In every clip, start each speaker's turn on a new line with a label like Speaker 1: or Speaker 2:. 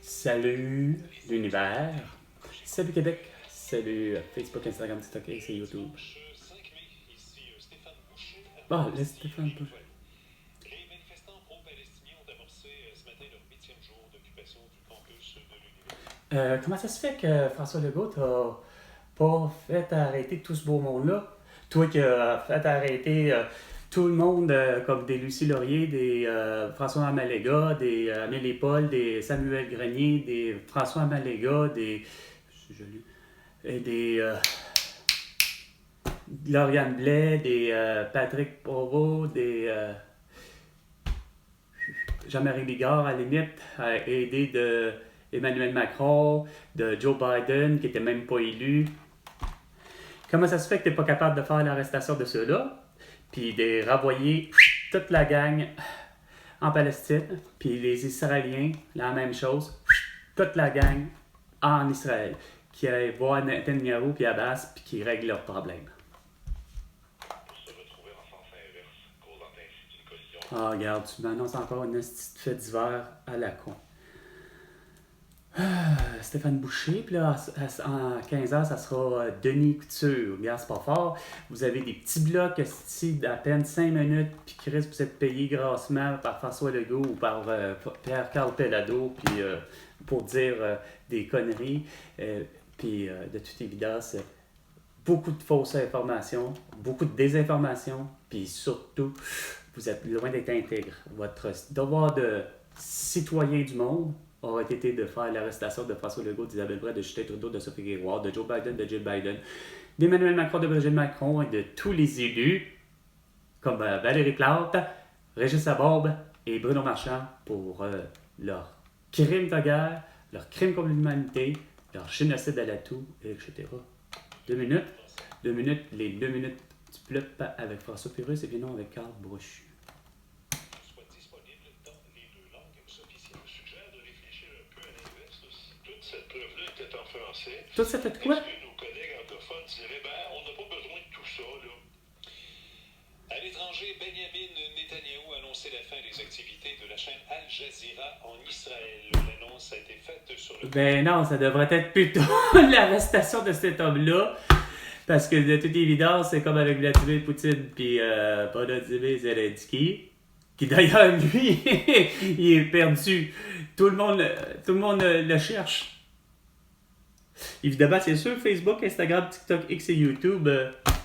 Speaker 1: Salut l'univers, salut Québec, salut Facebook, Instagram, TikTok et YouTube. Ah, le Stéphane Boucher.
Speaker 2: Les manifestants pro-palestiniens ont amorcé ce matin leur 8e jour d'occupation du campus de l'université.
Speaker 1: Comment ça se fait que François Legault t'a pas fait arrêter tout ce beau monde-là? Toi qui as fait arrêter tout le monde comme des Lucie Laurier, des François Amalega, des Amélie Paul, des Samuel Grenier, des François Amalega, des... Je lu. Et des... Lauriane Blais, des Patrick Provost, des Jean-Marie Bigard à la limite, aidé de Emmanuel Macron, de Joe Biden qui n'était même pas élu. Comment ça se fait que tu n'es pas capable de faire l'arrestation de ceux-là, puis de renvoyer toute la gang en Palestine, puis les Israéliens, la même chose, toute la gang en Israël, qui aillent voir Netanyahu puis Abbas, puis qui règlent leurs problèmes. Ah, regarde, tu m'annonces encore une petite fête d'hiver à la con. Stéphane Boucher, puis là, en 15 heures, ça sera Denis Couture. Regarde, c'est pas fort. Vous avez des petits blocs d'à peine 5 minutes, puis Chris, vous êtes payé grassement par François Legault ou par Pierre-Carl Pelado, puis pour dire des conneries. Puis de toute évidence, beaucoup de fausses informations, beaucoup de désinformation, puis surtout, vous êtes loin d'être intègre. Votre devoir de citoyen du monde aurait été de faire l'arrestation de François Legault, d'Isabelle Bray, de Justin Trudeau, de Sophie Grégoire, de Joe Biden, de Jill Biden, d'Emmanuel Macron, de Brigitte Macron et de tous les élus, comme Valérie Plante, Régis Saborbe et Bruno Marchand, pour leurs crimes de guerre, leurs crimes contre l'humanité, leur génocide à la toux, etc. 2 minutes, les 2 minutes du plop avec François Pérus et non avec Carl Brochu.
Speaker 2: Soit disponible dans les 2 langues officielles. Je suggère de réfléchir un peu à l'inverse. Si toute cette preuve-là était en français,
Speaker 1: Tout ça fait quoi?
Speaker 2: est-ce que nos collègues anglophones diraient on n'a pas besoin de tout ça, là? À l'étranger, Benjamin Netanyahu a annoncé la fin des activités de la chaîne Al Jazeera en Israël. L'annonce a été faite sur le...
Speaker 1: Ben non, ça devrait être plutôt l'arrestation de cet homme-là. Parce que de toute évidence, c'est comme avec Vladimir Poutine puis Volodymyr Zelensky, qui d'ailleurs, lui, il est perdu. Tout le monde le cherche. Évidemment, c'est sûr, Facebook, Instagram, TikTok, X et YouTube,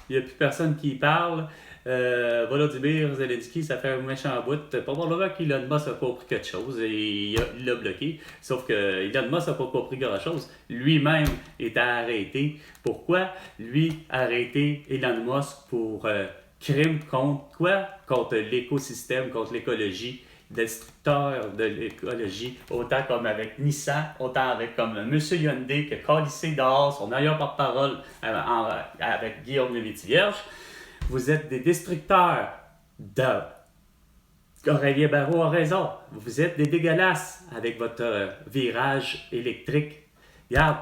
Speaker 1: il n'y a plus personne qui y parle. Volodymyr Zelensky, ça fait un méchant bout. Probablement qu'Elon Musk n'a pas compris quelque chose et il l'a bloqué. Sauf que Elon Musk n'a pas compris grand chose. Lui-même est arrêté. Pourquoi? Lui, arrêté Elon Musk pour crime contre quoi? Contre l'écosystème, contre l'écologie. Destructeur de l'écologie, autant comme avec Nissan, autant avec comme M. Hyundai qui a calissé dehors son ailleurs porte-parole avec Guillaume Lévy-Vierge. Vous êtes des destructeurs de... Aurélien Barraud a raison. Vous êtes des dégueulasses avec votre virage électrique. Regarde,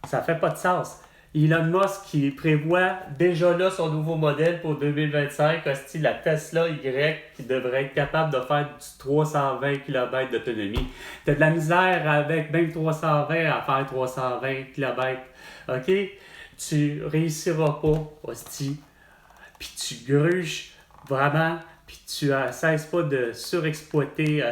Speaker 1: ça fait pas de sens. Elon Musk qui prévoit déjà là son nouveau modèle pour 2025, hostie, la Tesla Y qui devrait être capable de faire du 320 km d'autonomie. T'as de la misère avec même 320 à faire 320 km. OK? Tu réussiras pas, hostie. Puis tu gruges vraiment, puis tu cesses pas de surexploiter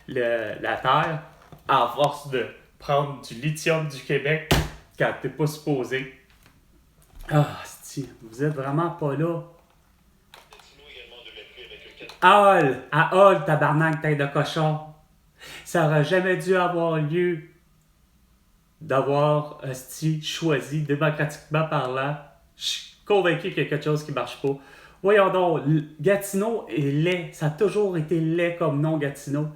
Speaker 1: la terre à force de prendre du lithium du Québec quand t'es pas supposé. Ah, vous êtes vraiment pas là. À Hall, tabarnak, tête de cochon. Ça aurait jamais dû avoir lieu d'avoir choisi démocratiquement parlant. Je suis convaincu qu'il y a quelque chose qui marche pas. Voyons donc, Gatineau est laid. Ça a toujours été laid comme nom, Gatineau.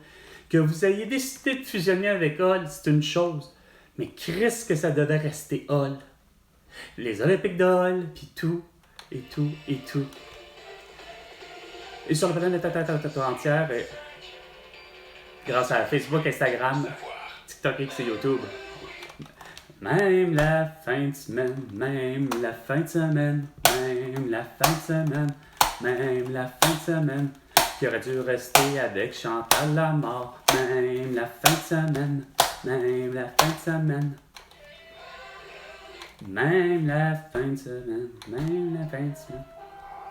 Speaker 1: Que vous ayez décidé de fusionner avec Hall, c'est une chose. Mais Christ que ça devait rester Hall. Les Olympiques de Hall, puis tout, et tout, et tout. Et sur le planète entière, grâce à Facebook, Instagram, TikTok, X et YouTube. Même la fin de semaine, même la fin de semaine, même la fin de semaine, même la fin de semaine, qui aurait dû rester avec Chantal Lamarre. Même la fin de semaine, même la fin de semaine. Même la fin de semaine, même la fin de semaine.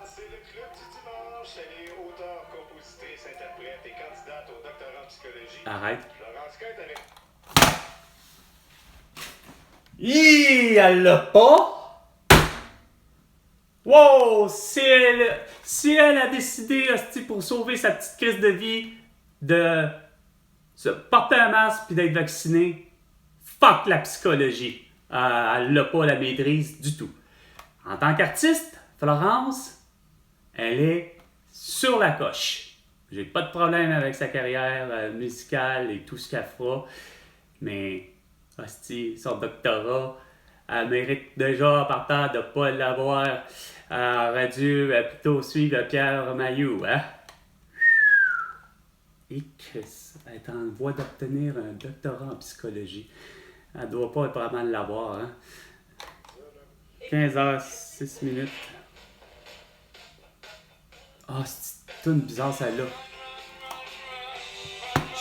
Speaker 2: C'est le club du dimanche. Elle est auteure, compositrice, interprète et candidate au doctorat en psychologie.
Speaker 1: Arrête.
Speaker 2: Florence Cotte avec...
Speaker 1: Elle l'a pas? Wow! Si elle a décidé, hostie, pour sauver sa petite crise de vie, de se porter un masque puis d'être vaccinée, fuck la psychologie. Elle l'a pas la maîtrise du tout. En tant qu'artiste, Florence, elle est sur la coche. J'ai pas de problème avec sa carrière musicale et tout ce qu'elle fera, mais hostie, son doctorat, elle mérite déjà par terre de ne pas l'avoir. Elle aurait dû plutôt suivre Pierre Mailloux, hein? Et Chris, elle est en voie d'obtenir un doctorat en psychologie. Elle doit pas vraiment l'avoir, hein? 15h06. Ah, c'est une bizarre celle-là.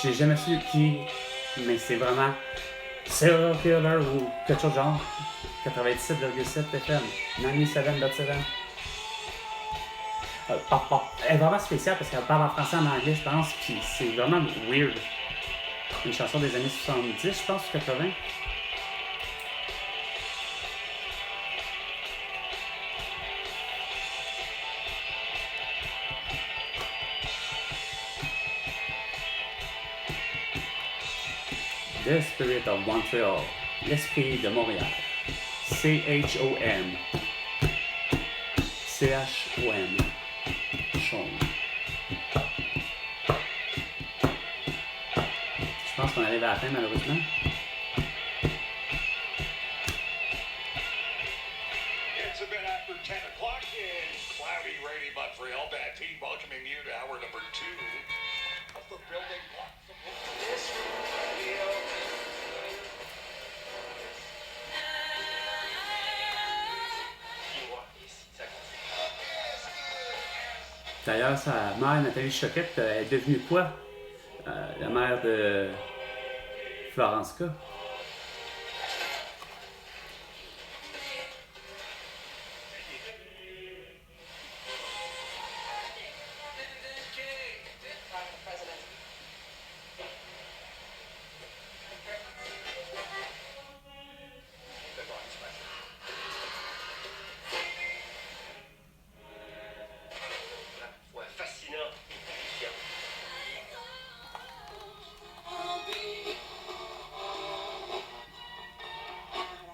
Speaker 1: J'ai jamais su qui, mais c'est vraiment Serial Killer ou quelque chose de genre. 97,7 FM. 97.7. Elle est vraiment spéciale parce qu'elle parle en français et en anglais, je pense, puis c'est vraiment weird. Une chanson des années 70, je pense, ou 80. The Spirit of Montreal. L'esprit de Montréal. C-H-O-M. C-H-O-M. Chaume. Je pense qu'on arrive à la fin, malheureusement.
Speaker 2: It's a bit after 10 o'clock in cloudy, rainy Montreal. Bad team welcoming you to hour number 2 of the building blocks of this radio.
Speaker 1: D'ailleurs, sa mère, Nathalie Choquette, est devenue quoi? La mère de Florence K.
Speaker 2: Fascinant et terrifiant.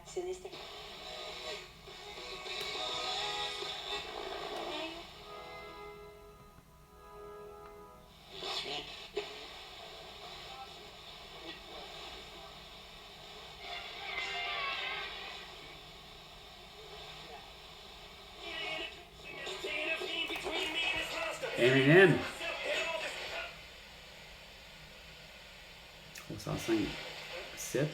Speaker 3: C'est des steaks.
Speaker 1: Eminem. 305. 7.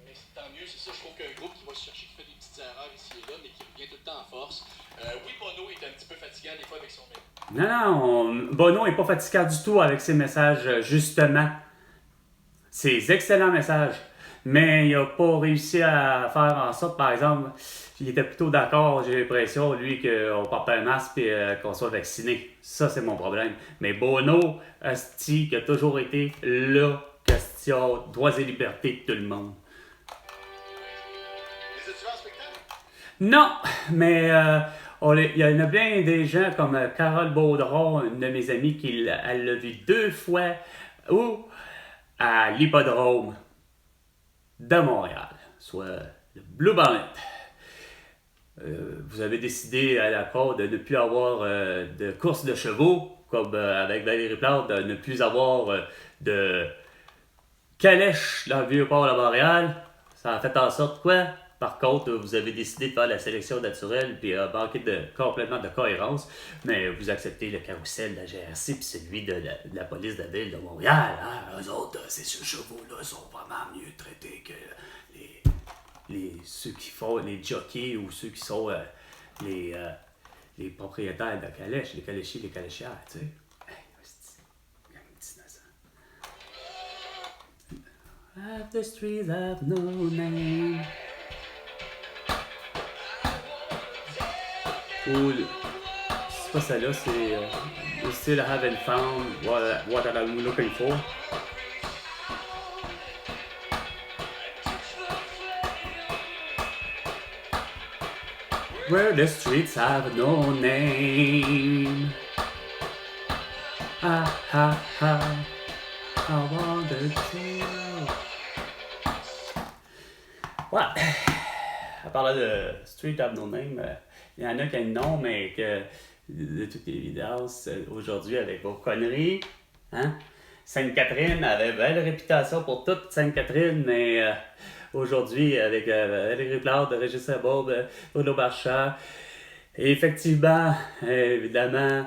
Speaker 4: Mais tant mieux, c'est ça. Je trouve qu'un groupe qui va se chercher, qui fait des petites erreurs ici et là, mais qui revient tout le temps en force. Oui, Bono est un petit peu fatigant des fois avec son mec.
Speaker 1: Non, Bono n'est pas fatigant du tout avec ses messages, justement. Ses excellents messages. Mais il n'a pas réussi à faire en sorte, par exemple, il était plutôt d'accord, j'ai l'impression, lui, qu'on porte un masque et qu'on soit vacciné. Ça, c'est mon problème. Mais Bono, asti, qui a toujours été là, question droits et libertés de tout le monde.
Speaker 2: Les as-tu en spectacle?
Speaker 1: Non, mais il y en a bien des gens comme Carole Baudron, une de mes amies, qui elle l'a vu 2 fois où à l'hippodrome de Montréal, soit le Blue Bonnet. Vous avez décidé à l'accord de ne plus avoir de course de chevaux, comme avec Valérie Plante, de ne plus avoir de calèche dans le Vieux-Port de Montréal. Ça a fait en sorte quoi? Par contre, vous avez décidé de faire la sélection naturelle puis manquer complètement de cohérence, mais vous acceptez le carrousel de la GRC puis celui de la police de la ville de Montréal. Hein? Eux autres, ces chevaux-là sont vraiment mieux traités que ceux qui font les jockeys ou ceux qui sont les propriétaires de calèches, les caléchiers, les caléchières, tu sais. The streets have no name. Ou, c'est pas celle-là, c'est We still haven't found what I'm looking for. Where the streets have no name. Ah ha ha. I wonder too. Ouais. À part de Street Have No Name, il y en a qui ont le nom, mais que de toute évidence, aujourd'hui, avec vos conneries, hein? Sainte-Catherine avait belle réputation pour toute Sainte-Catherine, mais aujourd'hui, avec Valérie Plante, Régis Sabob, Bruno Marchand, et effectivement, évidemment,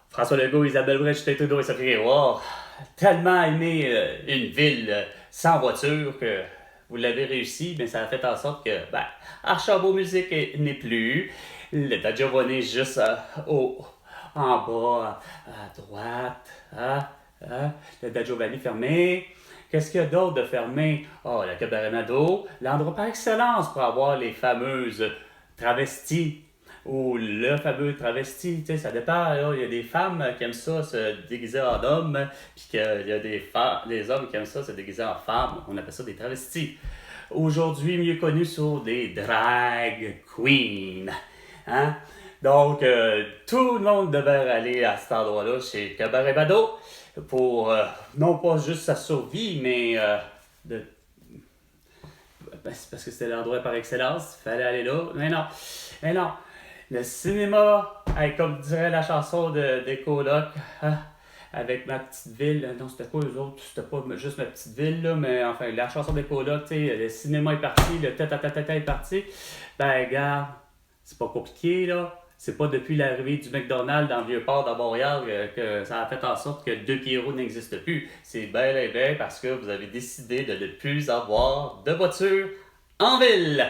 Speaker 1: François Legault, Isabelle Brèche, Justin Trudeau et Sophie Grégoire, tellement aimé une ville sans voiture que vous l'avez réussi, mais ça a fait en sorte que, Archambault Musique n'est plus, le Da Giovanni juste en bas, à droite, le Da Giovanni fermé. Qu'est-ce qu'il y a d'autre de fermé? Le Cabaret Mado, l'endroit par excellence pour avoir les fameuses travestis. Ou le fameux travesti, tu sais, ça dépend, là, il y a des femmes qui aiment ça se déguiser en homme, puis qu'il y a des hommes qui aiment ça se déguiser en femme, on appelle ça des travestis. Aujourd'hui, mieux connus sur des drag queens, hein? Donc, tout le monde devrait aller à cet endroit-là, chez Cabaret Mado, pour, non pas juste sa survie, mais c'est parce que c'était l'endroit par excellence, il fallait aller là, mais non. Le cinéma, comme dirait la chanson des colocs, avec ma petite ville. Non, c'était quoi eux autres? C'était pas juste ma petite ville, là, mais enfin, la chanson des colocs, tu sais, le cinéma est parti, le tata est parti. Regarde, c'est pas compliqué, là. C'est pas depuis l'arrivée du McDonald's dans le Vieux-Port de Montréal que ça a fait en sorte que Deux Pierrots n'existe plus. C'est bel et bien parce que vous avez décidé de ne plus avoir de voiture en ville.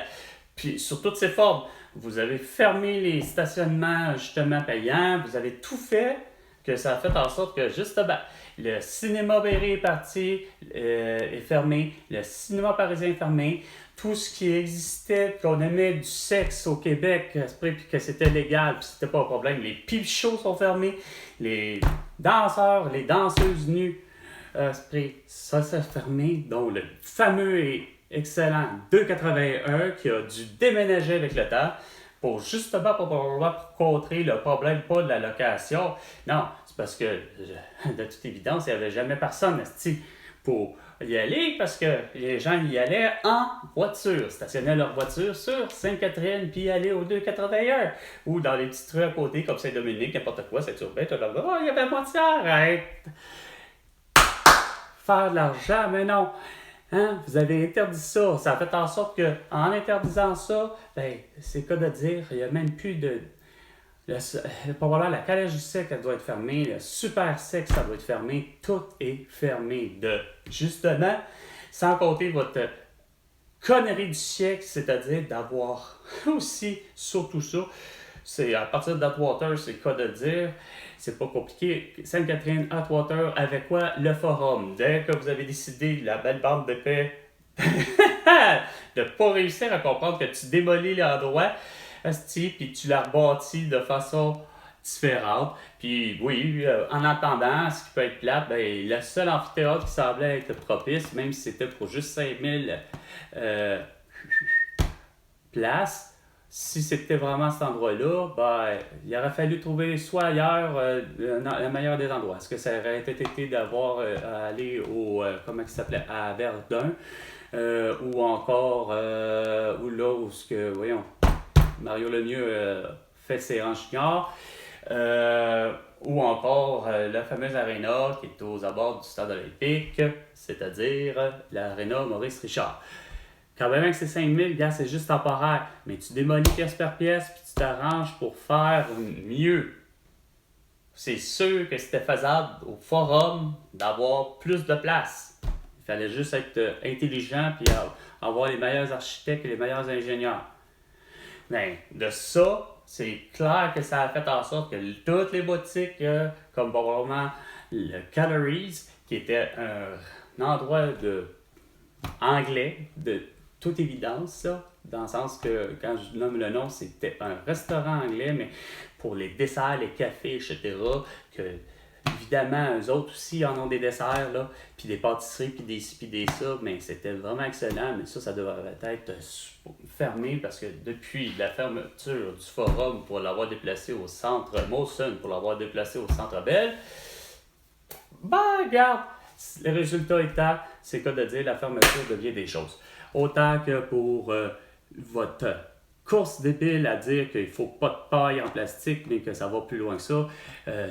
Speaker 1: Puis, sur toutes ses formes. Vous avez fermé les stationnements justement payants, vous avez tout fait que ça a fait en sorte que justement le cinéma Berry est parti, est fermé, le cinéma parisien est fermé, tout ce qui existait, qu'on aimait du sexe au Québec, puis que c'était légal, puis c'était pas un problème, les peep shows sont fermés, les danseurs, les danseuses nues, ça s'est fermé, dont le fameux et excellent 281 qui a dû déménager avec le temps pour justement pour contrer le problème pas de la location. Non, c'est parce que de toute évidence, il n'y avait jamais personne pour y aller parce que les gens y allaient en voiture, stationnaient leur voiture sur Sainte-Catherine puis allaient au 281 ou dans les petites rues à côté comme Saint-Dominique, n'importe quoi, Saint-Urbain, il y avait moitié, arrête! Faire de l'argent, mais non! Hein? Vous avez interdit ça. Ça a fait en sorte qu'en interdisant ça, c'est cas de dire, il n'y a même plus de... Probablement la calèche du sexe, elle doit être fermée. Le super sexe, ça doit être fermé. Tout est fermé. Justement, sans compter votre connerie du siècle, c'est-à-dire d'avoir aussi, surtout ça, c'est à partir d'Atwater, c'est cas de dire, c'est pas compliqué. Sainte-Catherine, Atwater, avec quoi? Le forum. Dès que vous avez décidé, la belle bande de paix, de pas réussir à comprendre que tu démolis l'endroit, puis tu la rebâtis de façon différente. Puis oui, en attendant, ce qui peut être plate, le seul amphithéâtre qui semblait être propice, même si c'était pour juste 5000 places, si c'était vraiment cet endroit-là, il aurait fallu trouver soit ailleurs le meilleur des endroits. Est-ce que ça aurait été d'avoir à aller comment il s'appelait, à Verdun, ou encore, ou là où voyons, Mario Lemieux fait ses rangs juniors, ou encore la fameuse aréna qui est aux abords du stade olympique, c'est-à-dire l'aréna Maurice Richard. Quand même que c'est 5000, gars, c'est juste temporaire. Mais tu démolis pièce par pièce, puis tu t'arranges pour faire mieux. C'est sûr que c'était faisable au forum d'avoir plus de place. Il fallait juste être intelligent, puis avoir les meilleurs architectes et les meilleurs ingénieurs. Mais de ça, c'est clair que ça a fait en sorte que toutes les boutiques, comme probablement le Calories, qui qui était un endroit anglais, de toute évidence, là, dans le sens que, quand je nomme le nom, c'était un restaurant anglais, mais pour les desserts, les cafés, etc., que, évidemment, eux autres aussi en ont des desserts, là, puis des pâtisseries, puis des ci, puis des ça, mais c'était vraiment excellent, mais ça devrait être fermé, parce que depuis la fermeture du forum pour l'avoir déplacé au centre Molson, pour l'avoir déplacé au centre Bell, regarde, le résultat étant, c'est quoi de dire, la fermeture devient des choses. Autant que pour votre course débile à dire qu'il ne faut pas de paille en plastique, mais que ça va plus loin que ça,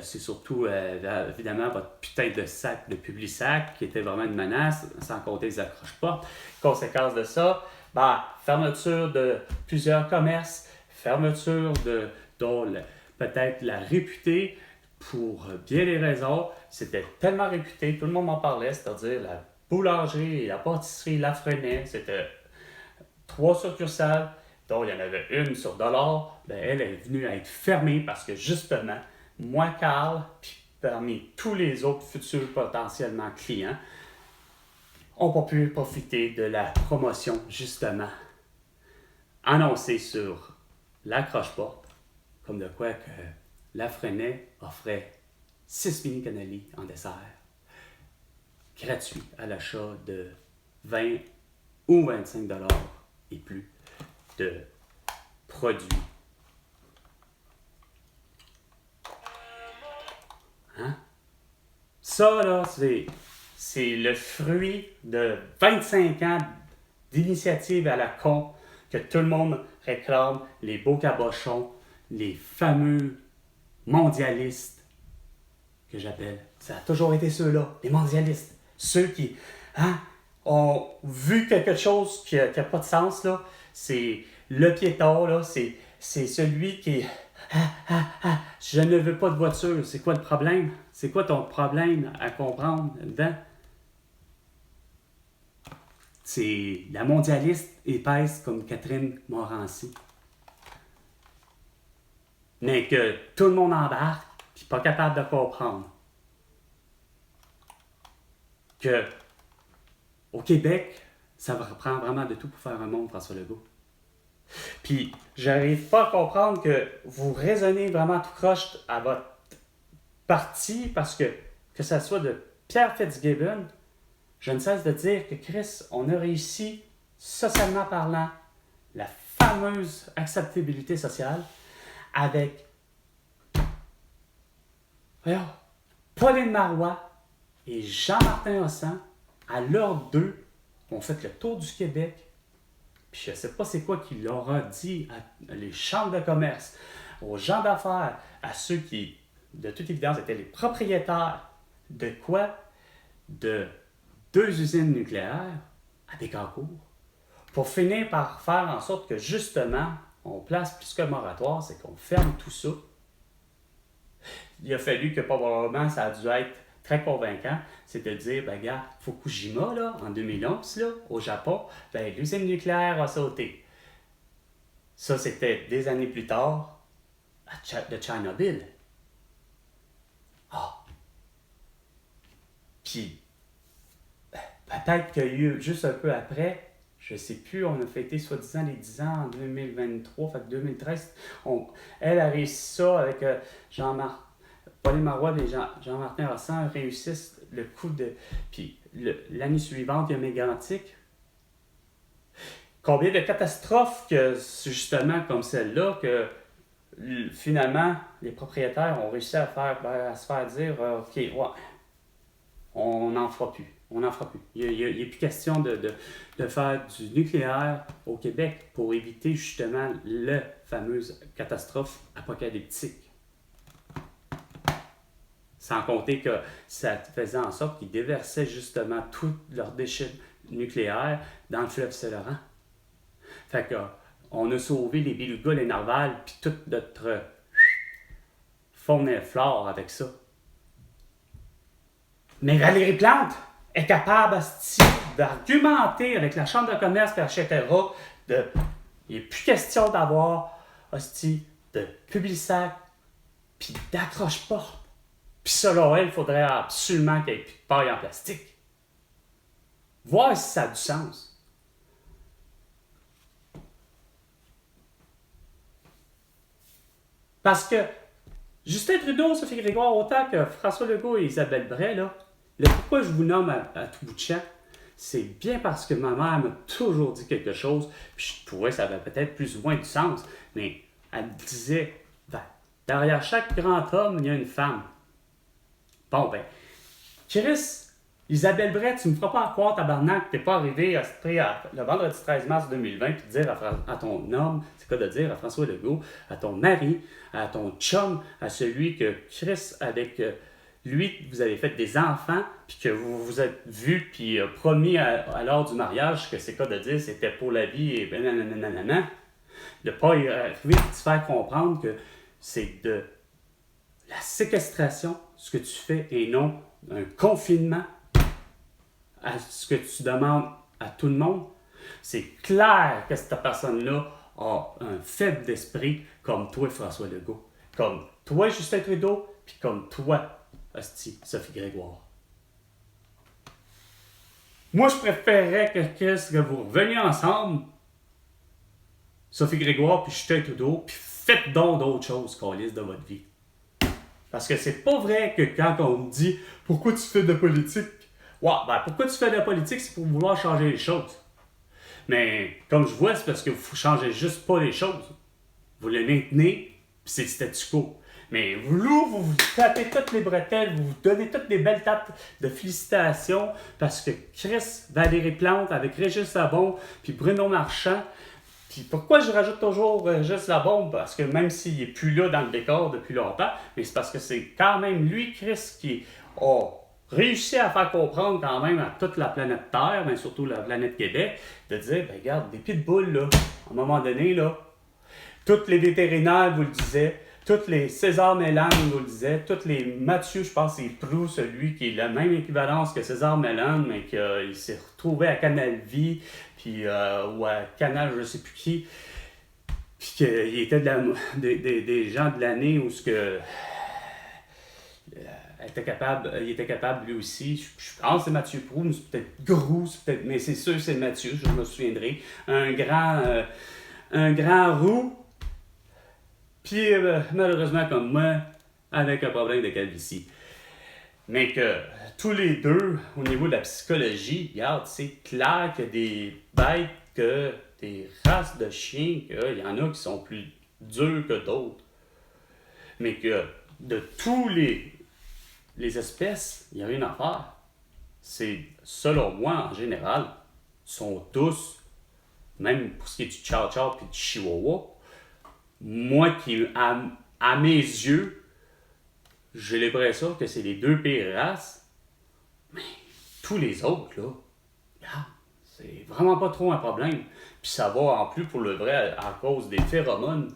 Speaker 1: c'est surtout, évidemment, votre putain de sac de Publisac, qui était vraiment une menace, sans compter les accroche-portes. Conséquence de ça, fermeture de plusieurs commerces, fermeture dont peut-être la réputée, pour bien des raisons, c'était tellement réputé, tout le monde m'en parlait, c'est-à-dire la boulangerie et la pâtisserie Lafresnaye, c'était 3 succursales, dont il y en avait une sur Dollard, elle est venue à être fermée parce que justement, moi, Carl, puis parmi tous les autres futurs potentiellement clients, n'ont pas pu profiter de la promotion, justement, annoncée sur l'accroche-porte, comme de quoi que Lafresnaye offrait 6 mini cannellis en dessert, gratuit à l'achat de 20 ou 25 $ et plus de produits. Hein? Ça, là, c'est le fruit de 25 ans d'initiative à la con que tout le monde réclame, les beaux cabochons, les fameux mondialistes que j'appelle. Ça a toujours été ceux-là, les mondialistes. Ceux qui ont vu quelque chose qui n'a pas de sens, là. C'est le piéton, là. C'est celui qui... je ne veux pas de voiture. C'est quoi le problème? C'est quoi ton problème à comprendre dedans? C'est la mondialiste épaisse comme Catherine Morancy. Mais que tout le monde embarque, puis pas capable de comprendre. Que au Québec, ça prend vraiment de tout pour faire un monde, François Legault. Puis, j'arrive pas à comprendre que vous raisonnez vraiment tout croche à votre parti, parce que ça soit de Pierre Fitzgibbon, je ne cesse de dire que Chris, on a réussi, socialement parlant, la fameuse acceptabilité sociale avec Pauline Marois et Jean-Martin Hossan, à l'heure d'eux, ont fait le tour du Québec. Puis je ne sais pas c'est quoi qu'il leur a dit à les chambres de commerce, aux gens d'affaires, à ceux qui, de toute évidence, étaient les propriétaires de quoi? De 2 usines nucléaires à Bécancour, pour finir par faire en sorte que, justement, on place plus que moratoire, c'est qu'on ferme tout ça. Il a fallu que, probablement, ça a dû être très convaincant, c'est de dire, regarde, Fukushima, là, en 2011, là, au Japon, l'usine nucléaire a sauté. Ça, c'était des années plus tard, de Tchernobyl. Puis, peut-être qu'il y a eu, juste un peu après, je ne sais plus, on a fêté soi-disant les 10 ans en 2023, fait que 2013, elle a réussi ça avec Pauline Marois et Jean-Martin Hossan réussissent le coup de... Puis l'année suivante, il y a Mégantic. Combien de catastrophes que, justement, comme celle-là, que finalement, les propriétaires ont réussi à se faire dire, OK, ouais, on n'en fera plus. On n'en fera plus. Il n'y a plus question de faire du nucléaire au Québec pour éviter justement la fameuse catastrophe apocalyptique. Sans compter que ça faisait en sorte qu'ils déversaient justement tous leurs déchets nucléaires dans le fleuve Saint-Laurent. Fait que on a sauvé les belugas, les narvals, puis toute notre faune et flore avec ça. Mais Valérie Plante est capable d'argumenter avec la Chambre de commerce, etc. Il n'est plus question d'avoir de Publisac puis d'accroche-porte Puis selon elle, il faudrait absolument qu'il n'y ait plus de paille en plastique. Voir si ça a du sens. Parce que Justin Trudeau, Sophie Grégoire, autant que François Legault et Isabelle Bray, là, pourquoi je vous nomme à tout bout de champ, c'est bien parce que ma mère m'a toujours dit quelque chose, puis je trouvais que ça avait peut-être plus ou moins du sens, mais elle me disait, ben, derrière chaque grand homme, il y a une femme. Bon, ben, Chris, Isabelle Bray, tu me feras pas croire, tabarnak, que t'es pas arrivé le vendredi 13 mars 2020 puis dire à ton homme, c'est quoi de dire à François Legault, à ton mari, à ton chum, à celui que Chris, avec lui, vous avez fait des enfants, puis que vous vous êtes vus, puis promis à l'heure du mariage que c'est quoi de dire, c'était pour la vie, et ben nanana, de pas arriver à te faire comprendre que c'est de la séquestration, ce que tu fais, et non un confinement à ce que tu demandes à tout le monde. C'est clair que cette personne-là a un faible d'esprit comme toi, François Legault, comme toi, Justin Trudeau, puis comme toi, hostie, Sophie Grégoire. Moi, je préférerais que vous reveniez ensemble, Sophie Grégoire, puis Justin Trudeau, puis faites donc d'autres choses, câlisse, de votre vie. Parce que c'est pas vrai que quand on me dit « Pourquoi tu fais de la politique? » Ouais, ben pourquoi tu fais de la politique, c'est pour vouloir changer les choses. Mais comme je vois, c'est parce que vous ne changez juste pas les choses. Vous les maintenez, puis c'est le statu quo. Mais vous tapez toutes les bretelles, vous donnez toutes les belles tapes de félicitations parce que Chris, Valérie Plante avec Régis Labombe, puis Bruno Marchand. Puis pourquoi je rajoute toujours Régis Labombe? Parce que même s'il n'est plus là dans le décor depuis longtemps, mais c'est parce que c'est quand même lui, Chris, qui a réussi à faire comprendre quand même à toute la planète Terre, mais surtout la planète Québec, de dire, ben regarde, des pitbulls, là, à un moment donné, là, tous les vétérinaires vous le disaient, tous les César Mélan vous le disaient, tous les Mathieu, je pense c'est Proulx, celui qui est la même équivalence que César Mélan, mais qu'il s'est retrouvé à Canal Vie, puis, ou à Canal je sais plus qui, puis qu'il était des gens de l'année où ce que... il était capable lui aussi, je pense que c'est Mathieu Proulx, mais c'est peut-être Groux, mais c'est sûr que c'est Mathieu, je me souviendrai, un grand roux, puis malheureusement comme moi, avec un problème de calvitie. Mais que tous les deux, au niveau de la psychologie, regarde, c'est clair que des bêtes, que des races de chiens, qu'il y en a qui sont plus durs que d'autres. Mais que de tous les espèces, il n'y a rien à faire. C'est, selon moi, en général, sont tous, même pour ce qui est du chow-chow et du chihuahua, moi qui, à mes yeux, j'ai l'impression que c'est les deux pires races, mais tous les autres, là, regarde, c'est vraiment pas trop un problème. Puis ça va en plus pour le vrai à cause des phéromones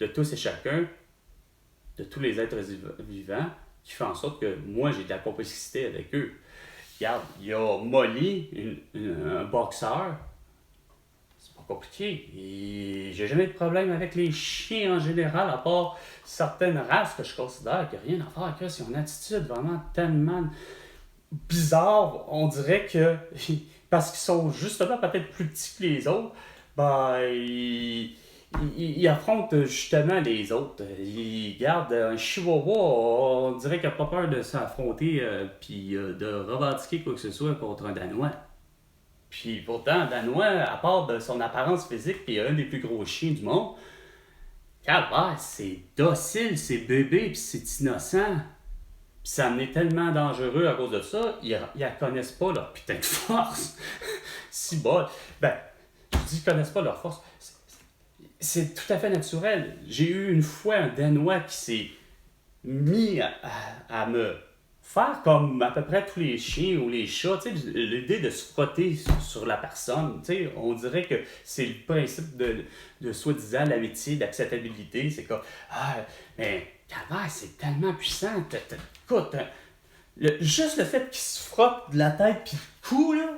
Speaker 1: de tous et chacun, de tous les êtres vivants, qui fait en sorte que moi, j'ai de la complicité avec eux. Regarde, il y a Molly, un boxeur. C'est pas compliqué. Et j'ai jamais de problème avec les chiens en général, à part certaines races que je considère qu'il n'y a rien à faire avec eux. Ils ont une attitude vraiment tellement bizarre. On dirait que, parce qu'ils sont justement peut-être plus petits que les autres, ben, ils affrontent justement les autres. Ils gardent un chihuahua, on dirait qu'il n'a pas peur de s'affronter puis de revendiquer quoi que ce soit contre un Danois. Puis pourtant, un Danois, à part de son apparence physique, puis un des plus gros chiens du monde, calvaire, c'est docile, c'est bébé, puis c'est innocent. Puis ça en est tellement dangereux à cause de ça, ils ne connaissent pas leur putain de force. Si bon, ben, je dis qu'ils connaissent pas leur force. C'est tout à fait naturel. J'ai eu une fois un Danois qui s'est mis à me faire comme à peu près tous les chiens ou les chats, tu sais, l'idée de se frotter sur la personne, tu sais, on dirait que c'est le principe de soi-disant l'amitié, l'acceptabilité, c'est comme, mais calvaire, c'est tellement puissant, écoute, juste le fait qu'il se frotte de la tête pis le cou, là,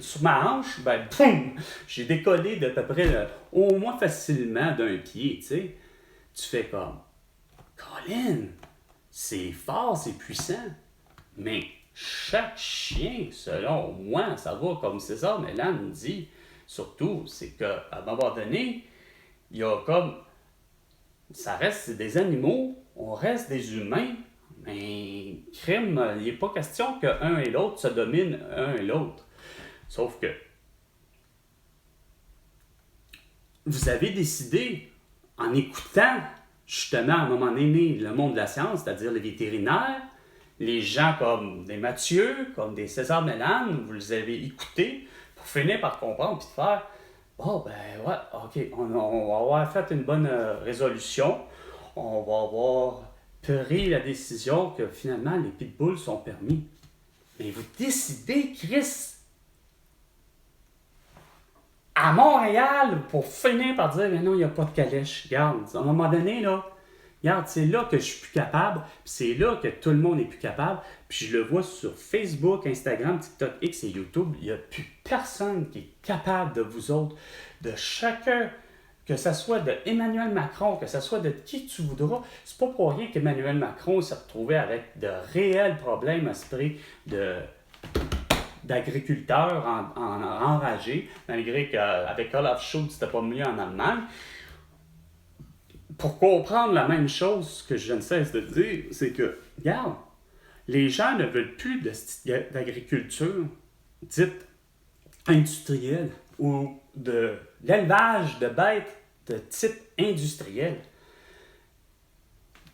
Speaker 1: sur ma hanche, ben, boum, j'ai décollé d'à peu près, au moins facilement d'un pied, tu sais. Tu fais comme, Colin, c'est fort, c'est puissant. Mais chaque chien, selon moi, ça va comme César Mélan dit, surtout, c'est qu'à un moment donné, il y a comme... Ça reste des animaux, on reste des humains, mais crime, il n'est pas question qu'un et l'autre se dominent un et l'autre. Sauf que vous avez décidé, en écoutant justement à un moment donné le monde de la science, c'est-à-dire les vétérinaires, les gens comme des Mathieu, comme des César Mélan, vous les avez écoutés pour finir par comprendre puis de faire bon, ben ouais, ok, on va avoir fait une bonne résolution, on va avoir pris la décision que finalement les pitbulls sont permis. Mais vous décidez, Chris, à Montréal, pour finir par dire, mais non, il n'y a pas de calèche. Regarde, à un moment donné, là, regarde, c'est là que je suis plus capable, puis c'est là que tout le monde est plus capable, puis je le vois sur Facebook, Instagram, TikTok, X et YouTube, il n'y a plus personne qui est capable de vous autres, de chacun, que ce soit de Emmanuel Macron, que ce soit de qui tu voudras. C'est pas pour rien qu'Emmanuel Macron s'est retrouvé avec de réels problèmes à esprit d'agriculteurs enragés, malgré qu'avec Olaf Scholz, c'était pas mieux en Allemagne. Pour comprendre la même chose que je ne cesse de dire, c'est que, regarde, les gens ne veulent plus d'agriculture dite industrielle ou de l'élevage de bêtes de type industriel.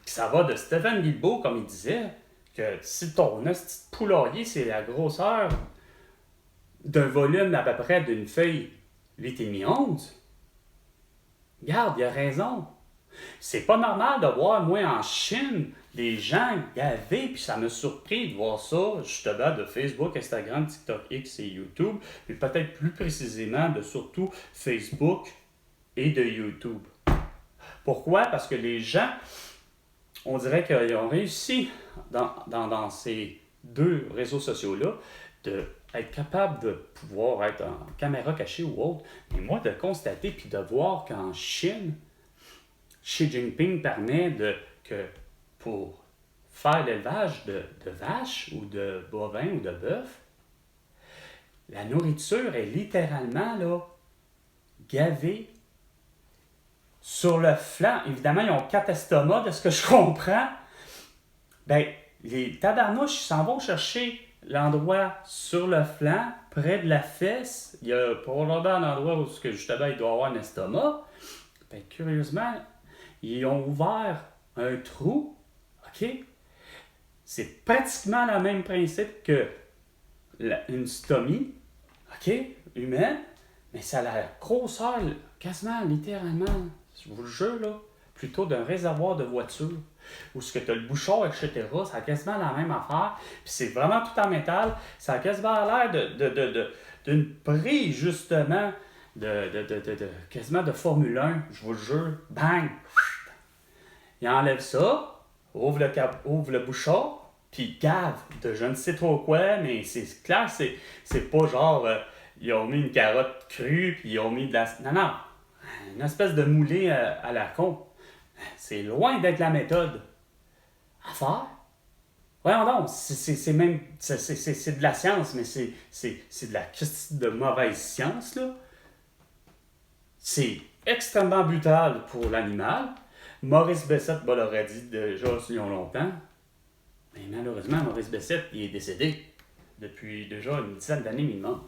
Speaker 1: Ça va de Stephen Guilbeault, comme il disait, que si ton petit poulailler, c'est la grosseur d'un volume à peu près d'une feuille 8,5 onces, regarde, il a raison. C'est pas normal de voir, moi, en Chine, des gens gavés, puis ça m'a surpris de voir ça, justement, de Facebook, Instagram, TikTok, X et YouTube, puis peut-être plus précisément de surtout Facebook et de YouTube. Pourquoi? Parce que les gens, on dirait qu'ils ont réussi dans ces deux réseaux sociaux-là d'être capables de pouvoir être en caméra cachée ou autre, mais moi, de constater puis de voir qu'en Chine, Xi Jinping permet que pour faire l'élevage de vaches ou de bovins ou de bœufs, la nourriture est littéralement là, gavée sur le flanc. Évidemment, ils ont 4 estomacs, de ce que je comprends. Ben, les tabarnouches s'en vont chercher l'endroit sur le flanc, près de la fesse. Il y a probablement un endroit où justement il doit avoir un estomac. Ben, curieusement, ils ont ouvert un trou, OK? C'est pratiquement le même principe que une stomie, OK? Humaine, mais ça a la grosseur, quasiment, littéralement, je vous le jure, là, plutôt d'un réservoir de voiture, où ce que tu as le bouchon, etc., ça a quasiment la même affaire, puis c'est vraiment tout en métal, ça a quasiment l'air d'une prise, justement, quasiment de Formule 1, je vous le jure, bang! Il enlève ça, ouvre le bouchon, puis gave de je ne sais trop quoi, mais c'est clair, c'est pas genre, ils ont mis une carotte crue, puis ils ont mis de la... Non, une espèce de moulé à la con. C'est loin d'être la méthode à faire. Voyons donc, c'est même, c'est de la science, mais c'est de la de mauvaise science, là. C'est extrêmement brutal pour l'animal. Maurice Bessette l'aurait dit déjà il y a longtemps. Mais malheureusement, Maurice Bessette, il est décédé depuis déjà une dizaine d'années minimum.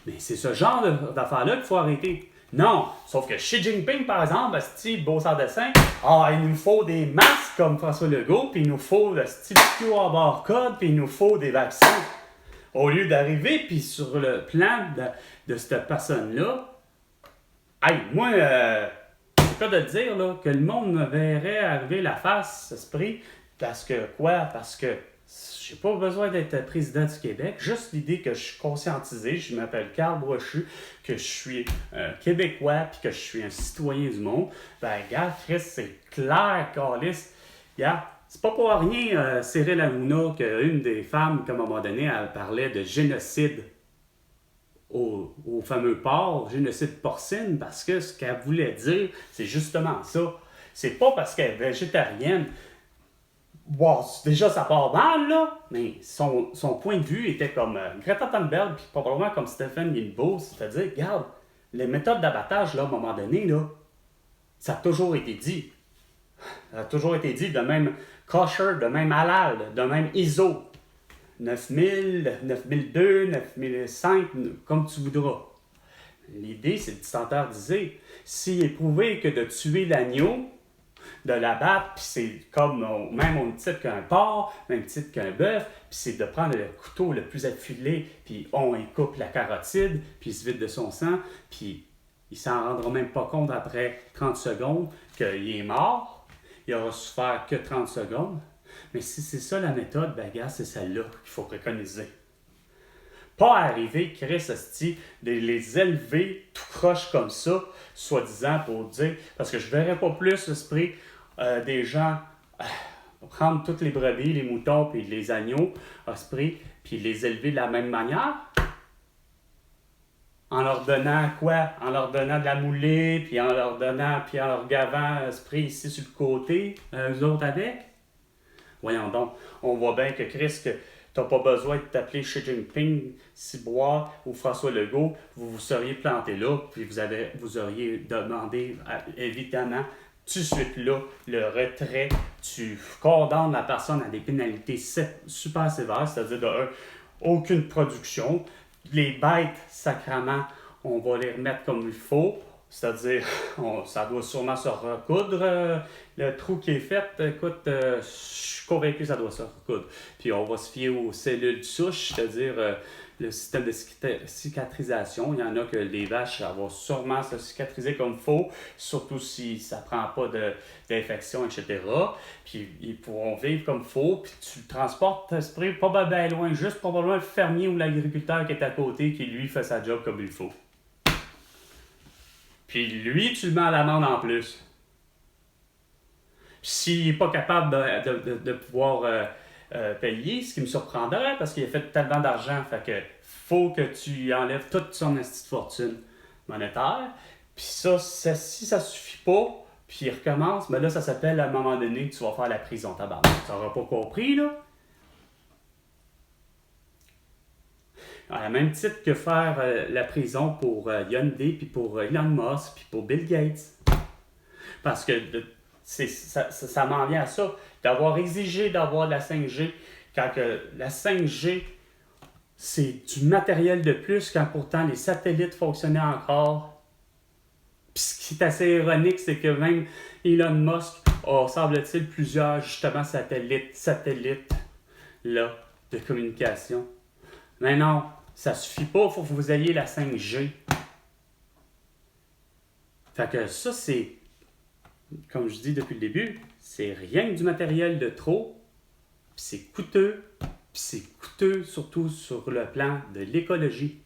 Speaker 1: Mais c'est ce genre d'affaires-là qu'il faut arrêter. Non, sauf que Xi Jinping, par exemple, style beau sans dessin, il nous faut des masques comme François Legault, puis il nous faut le style QR barcode, puis il nous faut des vaccins. Au lieu d'arriver, puis sur le plan de cette personne-là, moi, c'est pas de le dire, là, que le monde me verrait arriver la face, esprit, parce que j'ai pas besoin d'être président du Québec, juste l'idée que je suis conscientisé, je m'appelle Carl Brochu, que je suis un Québécois, puis que je suis un citoyen du monde, ben, regarde, Chris, c'est clair, Carlis, regarde, c'est pas pour rien, Cyril Hanouna, qu'une des femmes, qu'à un moment donné, elle parlait de génocide au fameux porc, génocide porcine, parce que ce qu'elle voulait dire, c'est justement ça. C'est pas parce qu'elle est végétarienne. Wow, déjà, ça part mal, là, mais son point de vue était comme Greta Thunberg, puis probablement comme Stephen Guilbeault, c'est-à-dire, regarde, les méthodes d'abattage, là, à un moment donné, là, ça a toujours été dit. Ça a toujours été dit, de même kosher, de même halal, de même ISO. 9000, 9002, 9005, comme tu voudras. L'idée, c'est de standardiser. S'il est prouvé que de tuer l'agneau, de l'abattre, puis c'est comme même au titre qu'un porc, même titre qu'un bœuf, puis c'est de prendre le couteau le plus affilé, puis on y coupe la carotide, puis il se vide de son sang, puis il s'en rendra même pas compte après 30 secondes qu'il est mort. Il aura souffert que 30 secondes. Mais si c'est ça la méthode, ben gars, c'est celle-là qu'il faut préconiser. Pas arriver, Chris Asti, de les élever tout croche comme ça, soi-disant pour dire, parce que je verrais pas plus l'esprit des gens prendre toutes les brebis, les moutons puis les agneaux, esprit, puis les élever de la même manière. En leur donnant quoi? En leur donnant de la moulée, puis en leur donnant, puis en leur gavant esprit ici sur le côté, eux autres avec. Voyons donc, on voit bien que Chris, que t'as pas besoin de t'appeler Xi Jinping, Ciboire ou François Legault, vous vous seriez planté là, puis vous auriez demandé, évidemment, tout de suite là, le retrait, tu condamnes la personne à des pénalités super sévères, c'est-à-dire aucune production, les bêtes, sacrément, on va les remettre comme il faut. C'est-à-dire, ça doit sûrement se recoudre. Le trou qui est fait, écoute, je suis convaincu que ça doit se recoudre. Puis on va se fier aux cellules souches, c'est-à-dire le système de cicatrisation. Il y en a que les vaches, ça va sûrement se cicatriser comme il faut, surtout si ça ne prend pas d'infection, etc. Puis ils pourront vivre comme il faut, puis tu le transportes, esprit, pas bien loin, juste probablement le fermier ou l'agriculteur qui est à côté, qui lui fait sa job comme il faut. Puis lui, tu le mets à l'amende en plus. S'il n'est pas capable de pouvoir payer, ce qui me surprendrait, parce qu'il a fait tellement d'argent, fait que faut que tu enlèves toute son petite fortune monétaire. Puis ça, si ça suffit pas, puis il recommence, mais là, ça s'appelle à un moment donné, tu vas faire la prison tabac. Tu n'auras pas compris, là? À la même titre que faire la prison pour Hyundai, puis pour Elon Musk, puis pour Bill Gates. Parce que ça m'en vient à ça, d'avoir exigé d'avoir la 5G, quand que la 5G, c'est du matériel de plus, quand pourtant les satellites fonctionnaient encore. Puis ce qui est assez ironique, c'est que même Elon Musk a, semble-t-il, plusieurs, justement, satellites là, de communication. Mais non, ça suffit pas, il faut que vous ayez la 5G. Fait que ça, c'est, comme je dis depuis le début, c'est rien que du matériel de trop, puis c'est coûteux surtout sur le plan de l'écologie.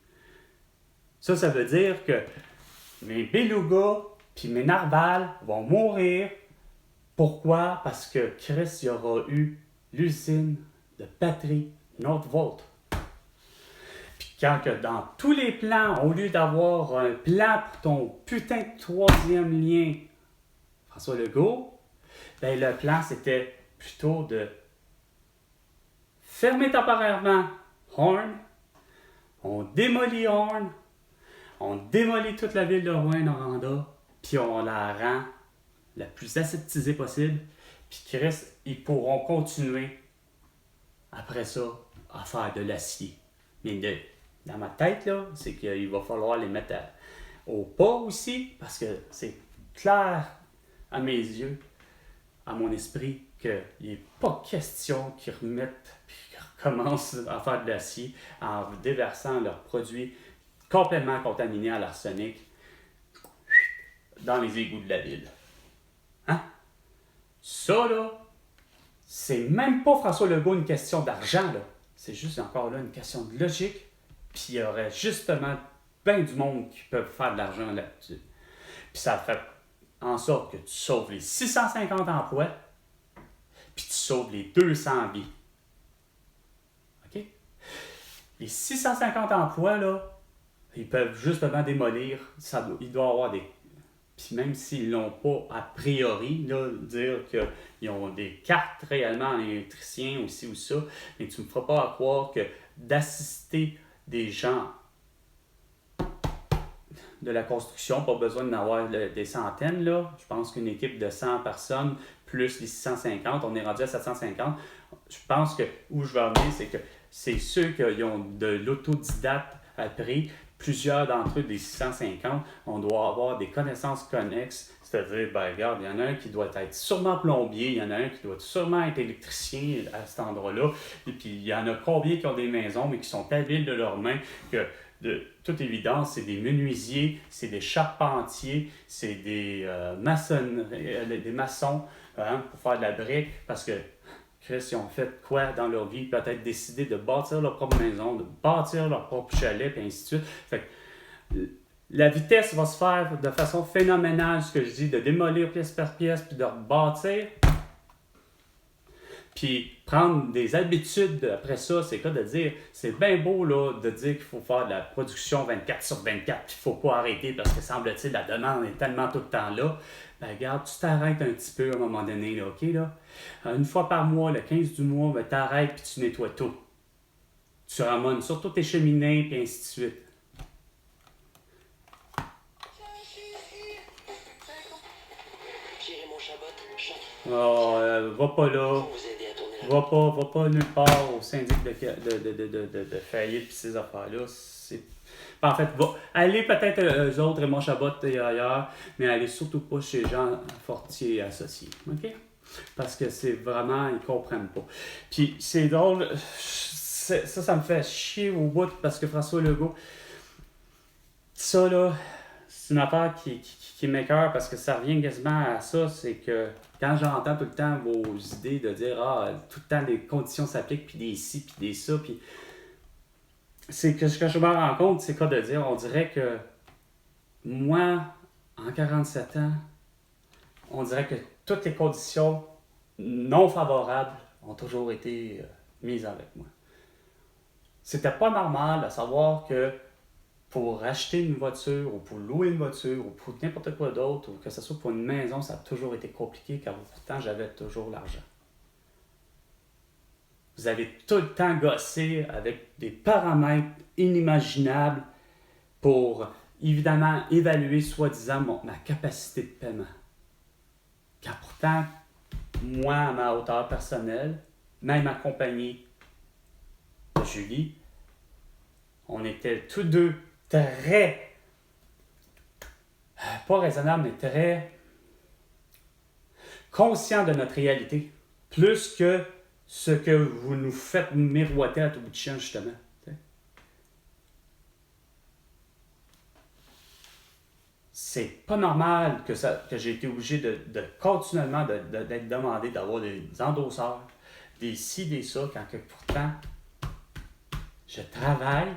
Speaker 1: Ça veut dire que mes belugas puis mes narvals vont mourir. Pourquoi? Parce que Chris, il y aura eu l'usine de batterie Northvolt. Quand que dans tous les plans, au lieu d'avoir un plan pour ton putain de troisième lien, François Legault, ben le plan c'était plutôt de fermer temporairement Horn, on démolit Horn, on démolit toute la ville de Rouyn-Noranda, puis on la rend la plus aseptisée possible, puis Chris, ils pourront continuer après ça à faire de l'acier. Mais dans ma tête, là, c'est qu'il va falloir les mettre au pas aussi, parce que c'est clair à mes yeux, à mon esprit, qu'il n'est pas question qu'ils remettent et qu'ils recommencent à faire de l'acier en déversant leurs produits complètement contaminés à l'arsenic dans les égouts de la ville. Hein? Ça, là, c'est même pas François Legault une question d'argent, là. C'est juste encore là une question de logique. Puis il y aurait justement bien du monde qui peut faire de l'argent là-dessus. Puis ça fait en sorte que tu sauves les 650 emplois, puis tu sauves les 200 vies. OK? Les 650 emplois, là, ils peuvent justement démolir. Il doit y avoir des Puis même s'ils ne l'ont pas a priori, là, dire qu'ils ont des cartes réellement en électricien aussi ou ça, mais tu ne me feras pas croire que d'assister des gens de la construction, pas besoin d'en avoir des centaines, là. Je pense qu'une équipe de 100 personnes, plus les 650, on est rendu à 750. Je pense que où je vais en venir, c'est que c'est ceux qui ont de l'autodidacte appris. Plusieurs d'entre eux, des 650, on doit avoir des connaissances connexes. C'est-à-dire, ben regarde, il y en a un qui doit être sûrement plombier, il y en a un qui doit sûrement être électricien à cet endroit-là. Et puis, il y en a combien qui ont des maisons, mais qui sont habiles de leurs mains, que de toute évidence, c'est des menuisiers, c'est des charpentiers, c'est des maçons pour faire de la brique, parce que Chris, ils ont fait quoi dans leur vie? Peut-être décidé de bâtir leur propre maison, de bâtir leur propre chalet, puis ainsi de suite. Fait que, la vitesse va se faire de façon phénoménale, ce que je dis, de démolir pièce par pièce, puis de rebâtir. Puis prendre des habitudes après ça, c'est quoi de dire, c'est bien beau là, de dire qu'il faut faire de la production 24 sur 24, puis il ne faut pas arrêter parce que semble-t-il la demande est tellement tout le temps là. Ben regarde, tu t'arrêtes un petit peu à un moment donné, là, OK là? Une fois par mois, le 15 du mois, ben t'arrêtes puis tu nettoies tout. Tu ramones surtout tes cheminées, puis ainsi de suite.
Speaker 5: Pierre-Raymond Chabot,
Speaker 1: Va pas là.
Speaker 5: vous aider à tourner la
Speaker 1: Va pas nulle part au syndic de faillite et ces affaires-là. En fait, allez peut-être eux autres, Raymond Chabot et ailleurs, mais allez surtout pas chez Jean Fortier et associés. OK? Parce que c'est vraiment, ils comprennent pas. Puis c'est drôle, ça me fait chier au bout parce que François Legault, ça là, c'est une affaire qui m'écoeure parce que ça revient quasiment à ça, c'est que quand j'entends tout le temps vos idées de dire tout le temps les conditions s'appliquent, puis des ci, puis des ça, puis c'est que ce que je me rends compte, c'est quoi de dire, on dirait que moi, en 47 ans, on dirait que toutes les conditions non favorables ont toujours été mises avec moi. C'était pas normal de savoir que pour acheter une voiture, ou pour louer une voiture, ou pour n'importe quoi d'autre, ou que ce soit pour une maison, ça a toujours été compliqué, car pourtant, j'avais toujours l'argent. Vous avez tout le temps gossé avec des paramètres inimaginables pour, évidemment, évaluer, soi-disant, ma capacité de paiement. Car pourtant, moi, à ma hauteur personnelle, même accompagné de Julie, on était tous deux très, pas raisonnable, mais très conscient de notre réalité, plus que ce que vous nous faites miroiter à tout bout de champ, justement. C'est pas normal que j'ai été obligé de continuellement d'être demandé d'avoir des endosseurs, des ci, des ça, quand que pourtant, je travaille.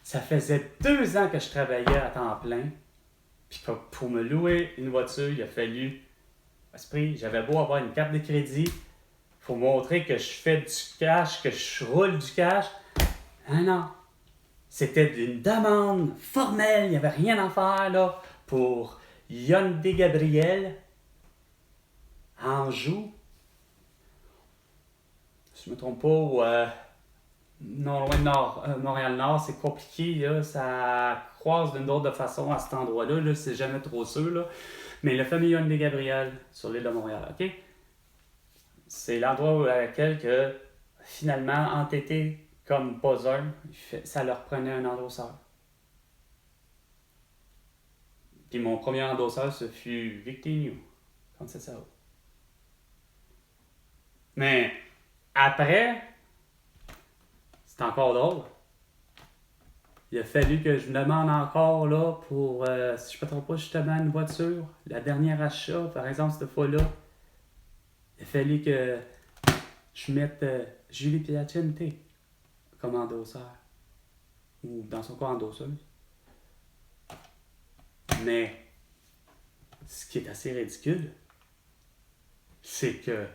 Speaker 1: Ça faisait 2 ans que je travaillais à temps plein. Puis pour me louer une voiture, il a fallu... J'avais beau avoir une carte de crédit, il faut montrer que je fais du cash, que je roule du cash. Non. C'était une demande formelle, il n'y avait rien à faire là pour Hyundai Gabriel, Anjou. Si je ne me trompe pas, non loin de Montréal-Nord, c'est compliqué, là, ça croise d'une autre façon à cet endroit-là, là, c'est jamais trop sûr. Là. Mais le fameux Hyundai Gabriel sur l'île de Montréal, OK? C'est l'endroit à lequel que, finalement, entêté comme pas un, ça leur prenait un endosseur. Puis mon premier endosseur, ce fut Victorino, comme ça. Mais après, c'est encore drôle. Il a fallu que je me demande encore là pour, si je ne me trompe pas, justement, une voiture. La dernière achat, par exemple, cette fois-là, il a fallu que je mette Julie Piacente comme endosseur. Ou dans son cas, endosseuse. Mais ce qui est assez ridicule, c'est que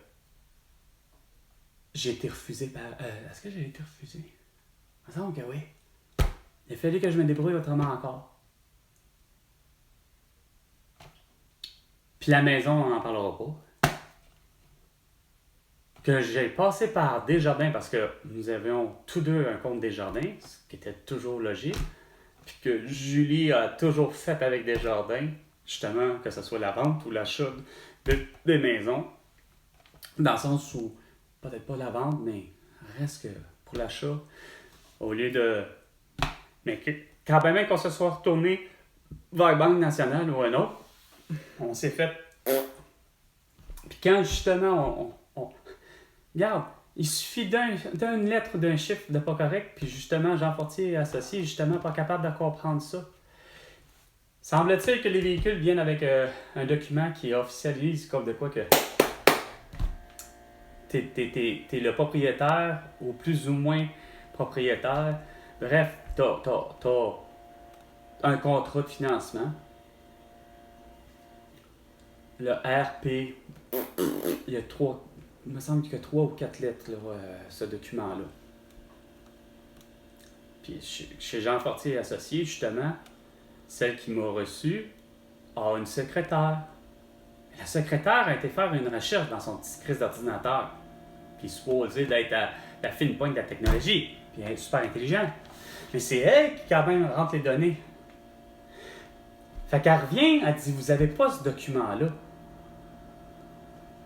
Speaker 1: j'ai été refusé par... est-ce que j'ai été refusé? Il me semble que oui. Il a fallu que je me débrouille autrement encore. Puis la maison, on n'en parlera pas. Que j'ai passé par Desjardins parce que nous avions tous deux un compte Desjardins, ce qui était toujours logique. Puis que Julie a toujours fait avec Desjardins, justement, que ce soit la vente ou l'achat des maisons. Dans le sens où, peut-être pas la vente, mais reste que pour l'achat, au lieu de... Mais quand même qu'on se soit retourné vers Banque Nationale ou un autre, on s'est fait... Puis quand justement regarde, il suffit d'une lettre, d'un chiffre de pas correct, puis justement Jean Fortier associé, justement pas capable de comprendre ça. Semble-t-il que les véhicules viennent avec un document qui officialise comme de quoi que t'es le propriétaire ou plus ou moins propriétaire. Bref, t'as un contrat de financement. Le RP, il me semble qu'il y a 3 ou 4 lettres, là, ce document-là. Puis chez Jean Fortier associé, justement, celle qui m'a reçu a une secrétaire. La secrétaire a été faire une recherche dans son petit crise d'ordinateur. Puis supposée d'être la fine pointe de la technologie. Puis elle est super intelligente. Mais c'est elle qui, quand même, rentre les données. Fait qu'elle revient, elle dit, vous avez pas ce document-là.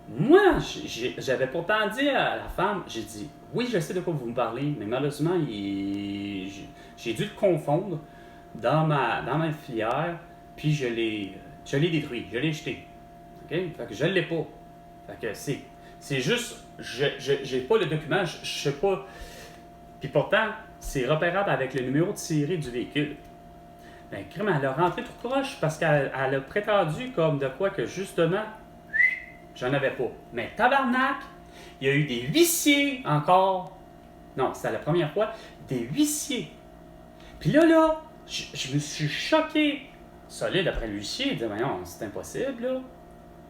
Speaker 1: Moi, j'avais pourtant dit à la femme, j'ai dit, oui, je sais de quoi vous me parlez, mais malheureusement, j'ai dû le confondre dans ma filière, puis je l'ai détruit, je l'ai jeté. OK? Fait que je l'ai pas. Fait que c'est juste, j'ai pas le document, je sais pas. Puis pourtant, c'est repérable avec le numéro de série du véhicule. Ben, crème, elle a rentré tout proche parce qu'elle a prétendu comme de quoi que justement, j'en avais pas. Mais tabarnak, il y a eu des huissiers encore. Non, c'était la première fois, des huissiers. Puis là, je me suis choqué. Solide après l'huissier, il disait, mais non, c'est impossible, là.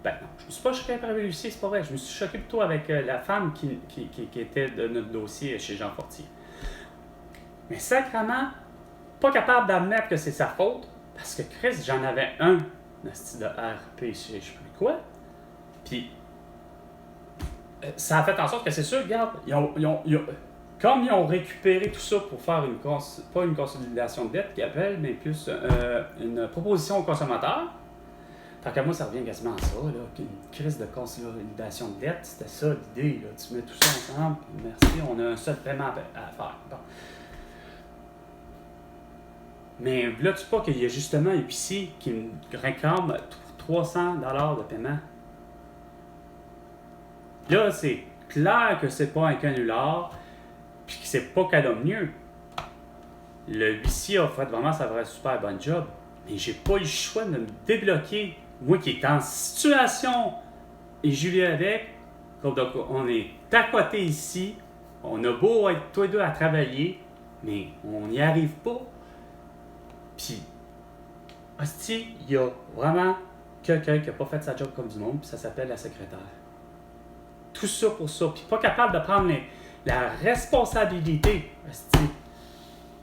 Speaker 1: Ben non, je me suis pas choqué après l'huissier, c'est pas vrai. Je me suis choqué plutôt avec la femme qui était de notre dossier chez Jean Fortier. Mais sacrément, pas capable d'admettre que c'est sa faute, parce que Chris, j'en avais un, le style de RP, je sais plus quoi. Puis, ça a fait en sorte que c'est sûr, regarde, comme ils ont récupéré tout ça pour faire pas une consolidation de dette qu'ils appellent, mais plus une proposition au consommateur. Tant qu'à moi, ça revient quasiment à ça, là, une crise de consolidation de dette, c'était ça l'idée, là. Tu mets tout ça ensemble, puis merci, on a un seul paiement à faire. Bon. Mais là, tu sais pas qu'il y a justement un épicier qui me réclame 300$ de paiement. Là, c'est clair que c'est pas un canular, puis que c'est pas calomnieux. Le huissier a fait vraiment sa vraie super bonne job, mais j'ai pas eu le choix de me débloquer. Moi qui est en situation, et Julie avec, donc on est à côté ici, on a beau être tous les deux à travailler, mais on n'y arrive pas. Puis, hostie, il y a vraiment quelqu'un qui n'a pas fait sa job comme du monde, puis ça s'appelle la secrétaire. Tout ça pour ça, puis pas capable de prendre la responsabilité, hostie.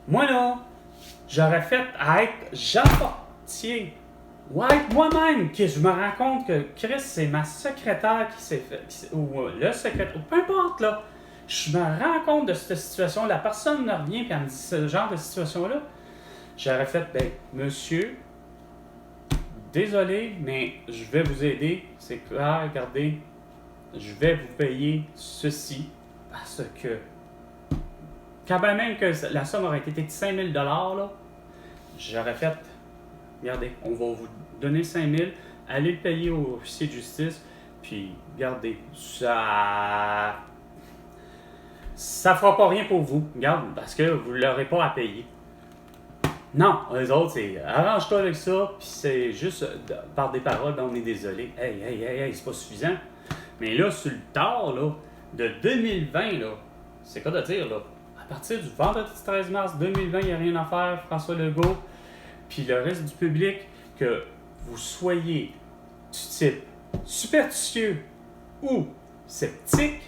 Speaker 1: Moi là, j'aurais fait à être Jean Fortier, ou à être moi-même, que je me rends compte que Chris, c'est ma secrétaire qui s'est fait, ou le secrétaire, ou peu importe là, je me rends compte de cette situation, la personne me revient et elle me dit ce genre de situation-là. J'aurais fait, ben, monsieur, désolé, mais je vais vous aider. C'est clair, regardez, je vais vous payer ceci parce que, quand même que la somme aurait été de 5 000 $, là, j'aurais fait, regardez, on va vous donner 5 000, allez le payer au officier de justice, puis regardez, ça fera pas rien pour vous, regarde, parce que vous ne l'aurez pas à payer. Non, les autres, c'est arrange-toi avec ça, puis c'est juste par des paroles, ben, on est désolé. Hey, c'est pas suffisant. Mais là, sur le tard, là, de 2020, là, c'est quoi de dire, là? À partir du vendredi 13 mars 2020, il n'y a rien à faire, François Legault, puis le reste du public, que vous soyez du type superstitieux ou sceptique,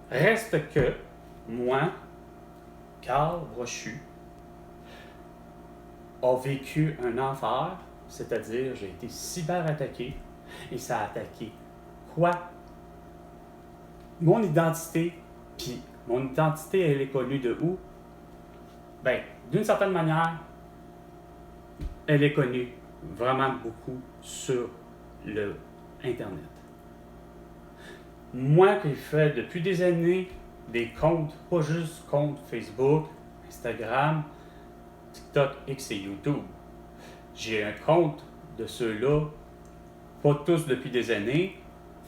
Speaker 1: reste que moi, Carl Brochu, a vécu un enfer c'est-à-dire j'ai été cyberattaqué et ça a attaqué quoi? Mon identité, puis mon identité, elle est connue de où? Ben, d'une certaine manière, elle est connue vraiment beaucoup sur le Internet. Moi qui fais depuis des années des comptes, pas juste comptes Facebook, Instagram, TikTok, X et YouTube. J'ai un compte de ceux-là, pas tous depuis des années.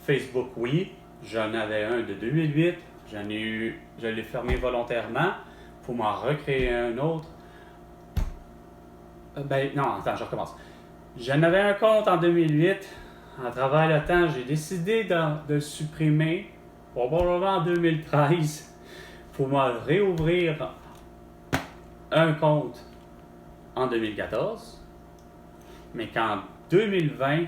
Speaker 1: Facebook, oui. J'en avais un de 2008. Je l'ai fermé volontairement pour m'en recréer un autre. Non, attends, je recommence. J'en avais un compte en 2008. À travers le temps, j'ai décidé de le supprimer, probablement en 2013, pour me réouvrir un compte en 2014, mais qu'en 2020,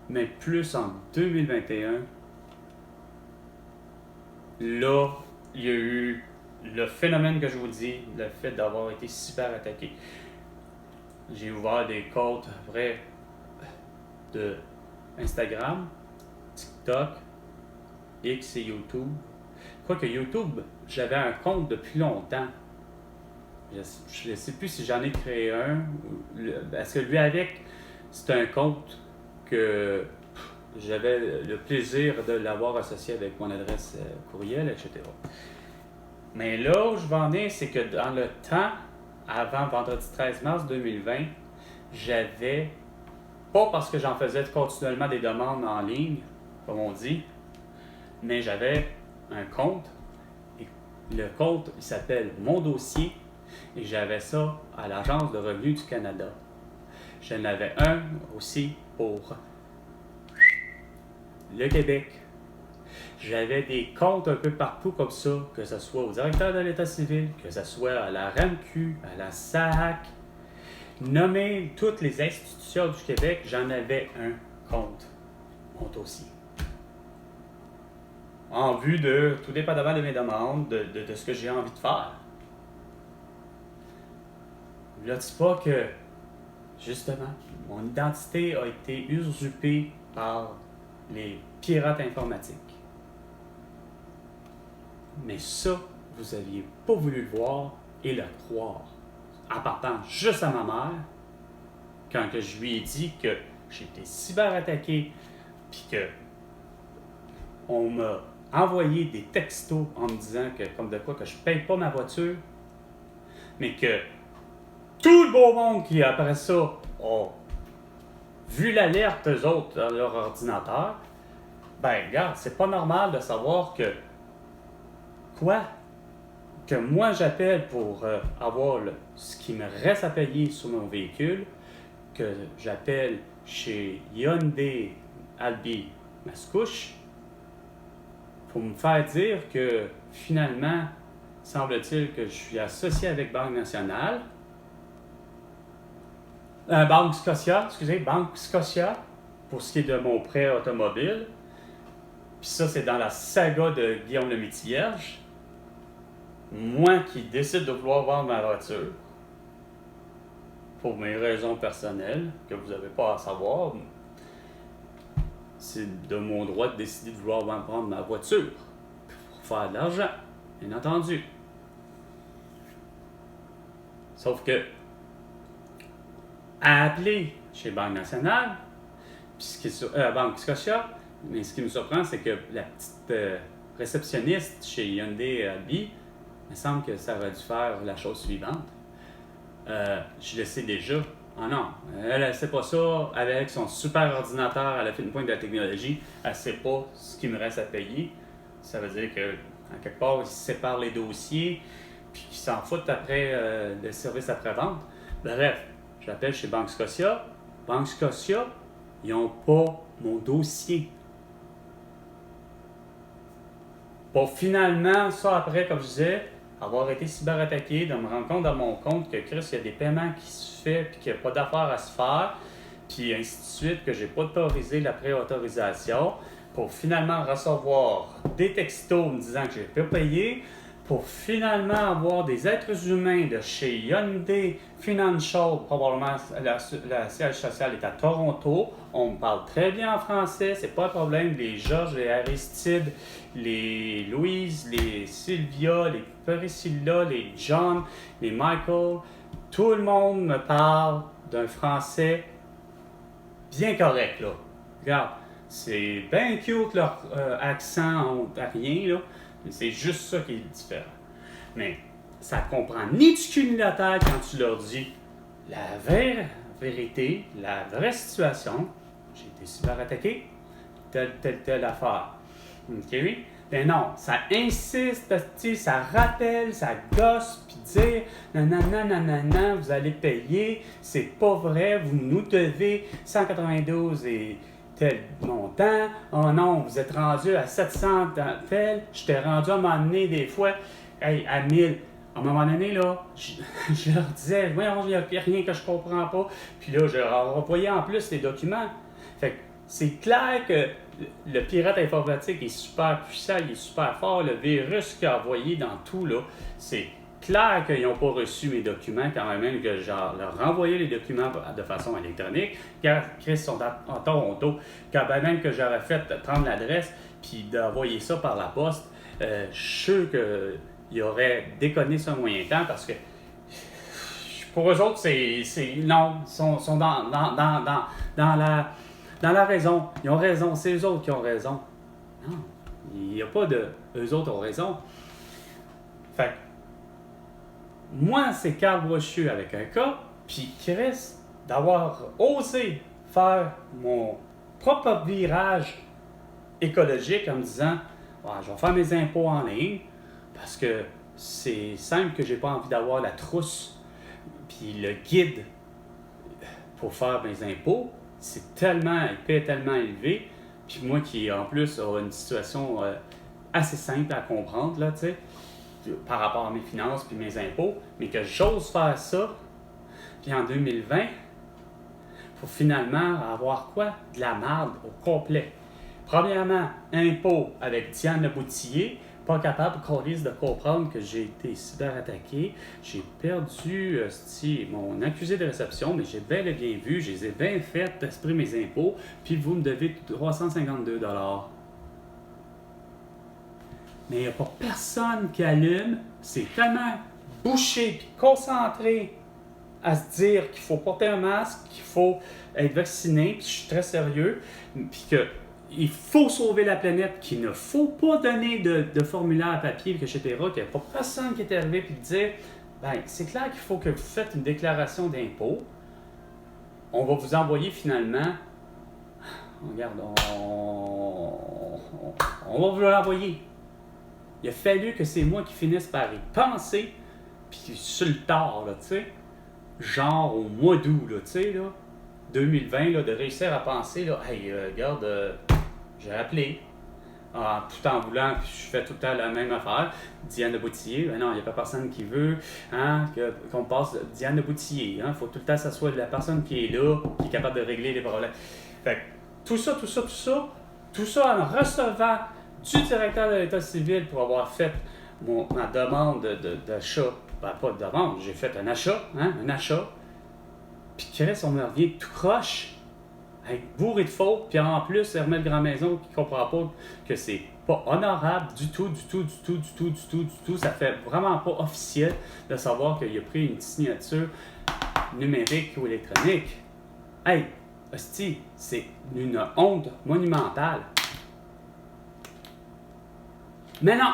Speaker 1: mais plus en 2021, là, il y a eu le phénomène que je vous dis, le fait d'avoir été cyber attaqué. J'ai ouvert des comptes après de Instagram, TikTok, X et YouTube. Quoique YouTube, j'avais un compte depuis longtemps. Je ne sais plus si j'en ai créé un. Parce que lui avec, c'est un compte que j'avais le plaisir de l'avoir associé avec mon adresse courriel, etc. Mais là où je vais en venir, c'est que dans le temps, avant vendredi 13 mars 2020, j'avais, pas parce que j'en faisais continuellement des demandes en ligne, comme on dit, mais j'avais un compte. Et le compte, il s'appelle Mon Dossier. Et j'avais ça à l'Agence de revenus du Canada. J'en avais un aussi pour le Québec. J'avais des comptes un peu partout comme ça, que ce soit au directeur de l'État civil, que ce soit à la RAMQ, à la SAC. Nommez toutes les institutions du Québec, j'en avais un compte, Mon Dossier. En vue de, tout dépendamment de mes demandes, de ce que j'ai envie de faire. Ne dis pas que, justement, mon identité a été usurpée par les pirates informatiques. Mais ça, vous n'aviez pas voulu le voir et le croire. En partant juste à ma mère, quand que je lui ai dit que j'étais cyberattaqué, puis que on m'a envoyé des textos en me disant que, comme de quoi, que je ne paye pas ma voiture, mais que tout le beau monde qui, après ça, a vu l'alerte, eux autres, dans leur ordinateur, ben, regarde, c'est pas normal de savoir que, quoi? Que moi, j'appelle pour avoir ce qui me reste à payer sur mon véhicule, que j'appelle chez Hyundai Albi Mascouche, pour me faire dire que, finalement, semble-t-il que je suis associé avec Banque Nationale, Banque Scotia, pour ce qui est de mon prêt automobile. Puis ça, c'est dans la saga de Guillaume Lemaitre-Vierge. Moi qui décide de vouloir vendre ma voiture, pour mes raisons personnelles, que vous n'avez pas à savoir, c'est de mon droit de décider de vouloir vendre ma voiture, pour faire de l'argent, bien entendu. Sauf que, à appeler chez Banque Nationale, puis Banque Scotia, mais ce qui me surprend, c'est que la petite réceptionniste chez Hyundai Albi, il me semble que ça aurait dû faire la chose suivante. Je le sais déjà. Ah non, elle ne sait pas ça. Avec son super ordinateur, elle a fait une pointe de la technologie, elle ne sait pas ce qu'il me reste à payer. Ça veut dire que, en quelque part, ils séparent les dossiers, puis qu'ils s'en foutent après le service après-vente. Bref, j'appelle chez Banque Scotia. Banque Scotia, ils n'ont pas mon dossier. Pour finalement, ça après, comme je disais, avoir été cyberattaqué, de me rendre compte dans mon compte que Chris, il y a des paiements qui se font, puis qu'il n'y a pas d'affaires à se faire, puis ainsi de suite, que j'ai pas autorisé la préautorisation, pour finalement recevoir des textos me disant que j'ai pas payé, pour finalement avoir des êtres humains de chez Hyundai Financial, probablement la siège sociale est à Toronto. On me parle très bien en français, c'est pas un problème. Les Georges, les Aristide, les Louise, les Sylvia, les Priscilla, les John, les Michael, tout le monde me parle d'un français bien correct, là. Regarde, c'est bien cute leur accent ontarien, là. C'est juste ça qui est différent. Mais ça comprend ni du cul ni de la tête quand tu leur dis la vraie vérité, la vraie situation. J'ai été cyberattaqué, telle affaire. OK, oui? Ben non, ça insiste, ça rappelle, ça gosse, puis dire nanana, vous allez payer, c'est pas vrai, vous nous devez 192 et tel montant. Oh non, vous êtes rendu à 700 tel, je t'ai rendu à un moment donné des fois à 1000. À un moment donné, là, je leur disais, voyons, il n'y a rien que je comprends pas. Puis là, je leur envoyais en plus les documents. Fait que c'est clair que le pirate informatique est super puissant, il est super fort. Le virus qu'il a envoyé dans tout, là, c'est clair qu'ils n'ont pas reçu mes documents quand même que je leur renvoyais les documents de façon électronique. Car Chris sont en Toronto. Quand même que j'aurais fait prendre l'adresse puis d'envoyer ça par la poste, je suis sûr qu'ils auraient déconné ça un moyen temps parce que pour eux autres, non, ils sont dans la raison. Ils ont raison, c'est eux autres qui ont raison. Non, il n'y a pas de eux autres ont raison. Fait que moi, c'est Carl Brochu avec un cas, puis Chris, d'avoir osé faire mon propre virage écologique en me disant je vais faire mes impôts en ligne parce que c'est simple que j'ai pas envie d'avoir la trousse puis le guide pour faire mes impôts, c'est tellement épais, tellement élevé, puis moi qui en plus a une situation assez simple à comprendre là, tu sais, par rapport à mes finances puis mes impôts, mais que j'ose faire ça, puis en 2020, pour finalement avoir quoi? De la merde au complet. Premièrement, impôt avec Diane Leboutillier, pas capable de comprendre que j'ai été cyberattaqué. J'ai perdu mon accusé de réception, mais j'ai bel et bien vu, je les ai bien fait esprit mes impôts, puis vous me devez 352 $. Mais il n'y a pas personne qui allume. C'est tellement bouché et concentré à se dire qu'il faut porter un masque, qu'il faut être vacciné, puis je suis très sérieux, puis qu'il faut sauver la planète, qu'il ne faut pas donner de formulaire papier, etc., qu'il n'y a pas personne qui est arrivé et dire c'est clair qu'il faut que vous faites une déclaration d'impôt. On va vous envoyer finalement. Regarde, on va vous l'envoyer. Il a fallu que c'est moi qui finisse par y penser, puis sur le tard, là, tu sais, genre au mois d'août, là, tu sais, là, 2020, là, de réussir à penser, là, regarde, j'ai appelé, tout en voulant, puis je fais tout le temps la même affaire, Diane Leboutillier, non, il n'y a pas personne qui veut, qu'on passe Diane Leboutillier, il faut tout le temps que ça soit la personne qui est là, qui est capable de régler les problèmes. Fait que, tout ça en recevant du directeur de l'État civil pour avoir fait ma demande d'achat. Pas de demande, j'ai fait un achat, Puis Chris, on me revient tout croche, bourré de fautes, puis en plus, Hermel Grandmaison qui ne comprend pas que c'est pas honorable du tout. Ça fait vraiment pas officiel de savoir qu'il a pris une signature numérique ou électronique. Hostie, c'est une honte monumentale. Mais non,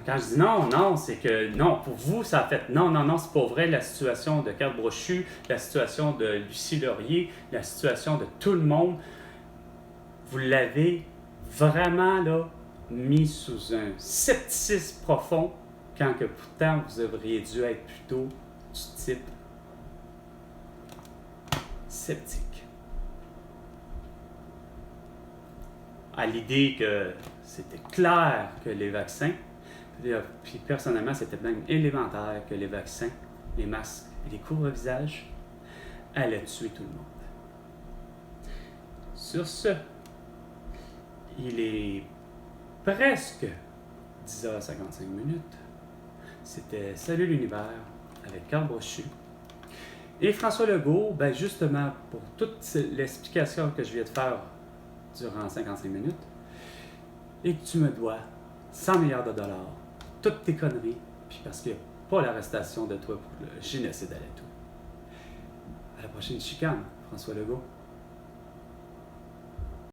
Speaker 1: quand je dis non, c'est que non, pour vous, ça a fait non, c'est pas vrai. La situation de Carl Brochu, la situation de Lucie Laurier, la situation de tout le monde, vous l'avez vraiment là, mis sous un scepticisme profond, quand que pourtant vous auriez dû être plutôt du type sceptique. À l'idée que c'était clair que les vaccins, puis personnellement, c'était même élémentaire que les vaccins, les masques et les couvre-visages allaient tuer tout le monde. Sur ce, il est presque 10h55 minutes. C'était Salut l'univers avec Carl Brochu. Et François Legault, ben justement, pour toute l'explication que je viens de faire durant 55 minutes, et que tu me dois 100 milliards de dollars, toutes tes conneries, puis parce qu'il n'y a pas l'arrestation de toi pour le génocide à la tout. À la prochaine chicane, François Legault.